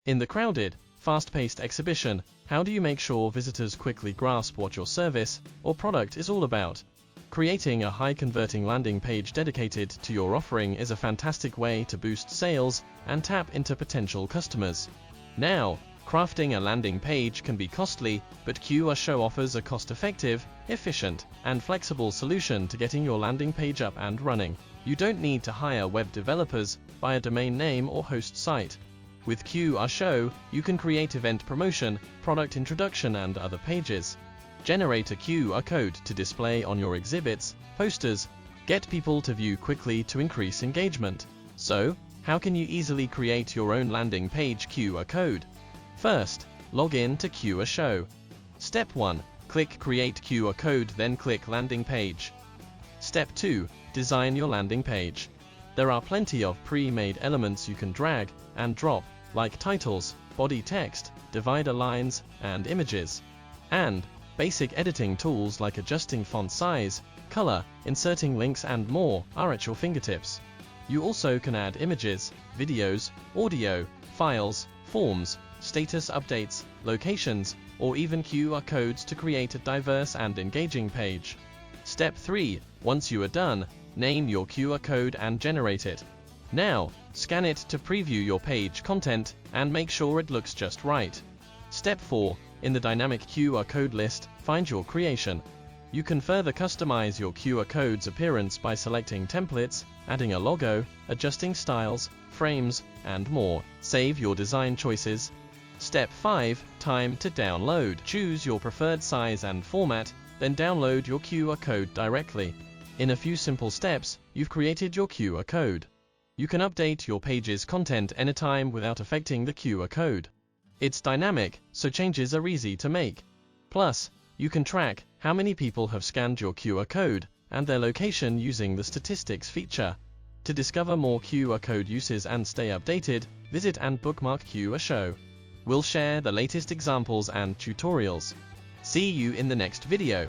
In the crowded, fast-paced exhibition, how do you make sure visitors quickly grasp what your service or product is all about? Creating a high-converting landing page dedicated to your offering is a fantastic way to boost sales and tap into potential customers. Now, crafting a landing page can be costly, but QRShow offers a cost-effective, efficient, and flexible solution to getting your landing page up and running. You don't need to hire web developers, buy a domain name or host site. With QRShow, you can create event promotion, product introduction, and other pages. Generate a QR code to display on your exhibits, posters, get people to view quickly to increase engagement. So, how can you easily create your own landing page QR code? First, log in to QRShow. Step 1. Click Create QR Code, then click Landing Page. Step 2. Design your landing page. There are plenty of pre-made elements you can drag and drop, like titles, body text, divider lines, and images. And basic editing tools like adjusting font size, color, inserting links, and more are at your fingertips. You also can add images, videos, audio, files, forms, status updates, locations, or even QR codes to create a diverse and engaging page. Step 3. Once you are done, name your QR code and generate it. Now, scan it to preview your page content and make sure it looks just right. Step 4. In the dynamic QR code list, find your creation. You can further customize your QR code's appearance by selecting templates, adding a logo, adjusting styles, frames, and more. Save your design choices. Step 5. Time to download. Choose your preferred size and format, then download your QR code directly. In a few simple steps, you've created your QR code. You can update your page's content anytime without affecting the QR code. It's dynamic, so changes are easy to make. Plus, you can track how many people have scanned your QR code and their location using the statistics feature. To discover more QR code uses and stay updated, visit and bookmark QRShow. We'll share the latest examples and tutorials. See you in the next video.